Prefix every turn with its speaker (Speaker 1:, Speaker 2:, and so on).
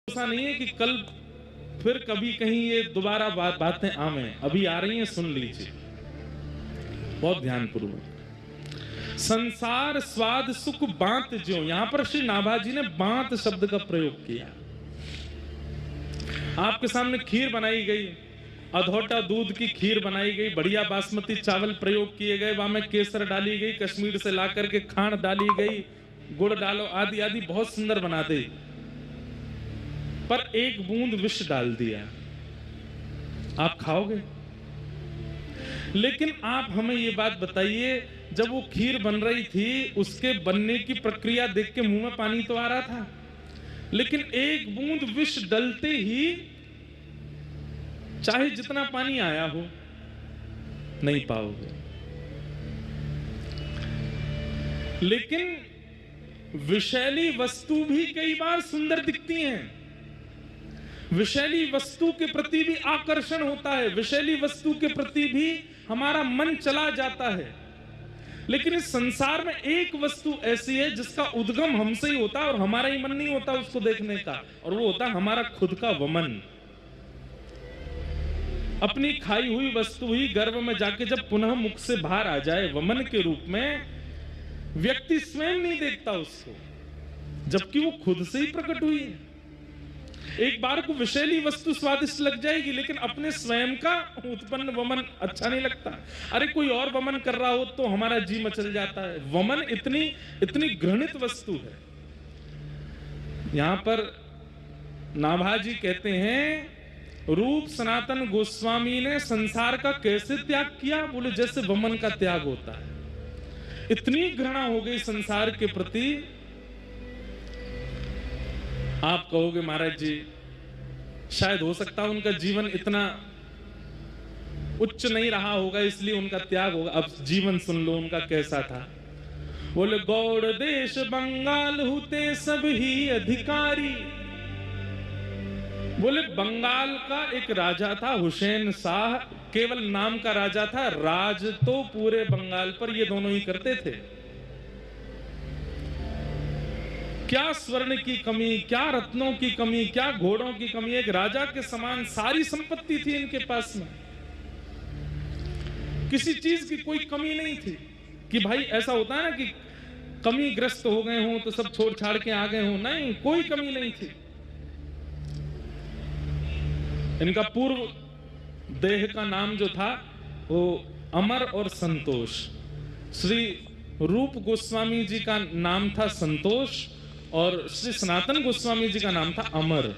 Speaker 1: ऐसा नहीं है कि कल फिर कभी कहीं ये दोबारा बातें आवे, अभी आ रही हैं, सुन लीजिए बहुत ध्यानपूर्वक। संसार स्वाद सुख बांत ज्यों, यहां पर श्री नाभाजी ने बांत शब्द का प्रयोग किया। आपके सामने खीर बनाई गई, अधोटा दूध की खीर बनाई गई, बढ़िया बासमती चावल प्रयोग किए गए, वहां में केसर डाली गई, कश्मीर से ला करके खांड डाली गई, गुड़ डालो आदि आदि, बहुत सुंदर बना दी। पर एक बूंद विष डाल दिया, आप खाओगे? लेकिन आप हमें ये बात बताइए, जब वो खीर बन रही थी उसके बनने की प्रक्रिया देख के मुंह में पानी तो आ रहा था, लेकिन एक बूंद विष डलते ही चाहे जितना पानी आया हो नहीं पाओगे। लेकिन विषैली वस्तु भी कई बार सुंदर दिखती हैं, विषैली वस्तु के प्रति भी आकर्षण होता है, विषैली वस्तु के प्रति भी हमारा मन चला जाता है। लेकिन इस संसार में एक वस्तु ऐसी है जिसका उद्गम हमसे ही होता है और हमारा ही मन नहीं होता उसको देखने का, और वो होता है हमारा खुद का वमन। अपनी खाई हुई वस्तु ही गर्भ में जाके जब पुनः मुख से बाहर आ जाए वमन के रूप में, व्यक्ति स्वयं नहीं देखता उसको, जबकि वो खुद से ही प्रकट हुई है। एक बार को विषैली वस्तु स्वादिष्ट लग जाएगी, लेकिन अपने स्वयं का उत्पन्न वमन अच्छा नहीं लगता। अरे कोई और वमन कर रहा हो तो हमारा जी मचल जाता है। वमन इतनी घृणित वस्तु है। यहां पर नाभाजी कहते हैं, रूप सनातन गोस्वामी ने संसार का कैसे त्याग किया? बोले जैसे वमन का त्याग होता है। इतनी घृणा हो गई संसार के प्रति। आप कहोगे महाराज जी शायद हो सकता है उनका जीवन इतना उच्च नहीं रहा होगा इसलिए उनका त्याग होगा। अब जीवन सुन लो उनका कैसा था। बोले गौड़ देश बंगाल हुते सब ही अधिकारी। बोले बंगाल का एक राजा था हुसैन शाह, केवल नाम का राजा था, राज तो पूरे बंगाल पर ये दोनों ही करते थे। क्या स्वर्ण की कमी, क्या रत्नों की कमी, क्या घोड़ों की कमी, एक राजा के समान सारी संपत्ति थी इनके पास में, किसी चीज की कोई कमी नहीं थी। कि भाई ऐसा होता है ना कि कमी ग्रस्त हो गए हों तो सब छोड़ छाड़ के आ गए हों, नहीं, कोई कमी नहीं थी। इनका पूर्व देह का नाम जो था वो अमर और संतोष। श्री रूप गोस्वामी जी का नाम था संतोष और श्री सनातन गोस्वामी जी का नाम था अमर।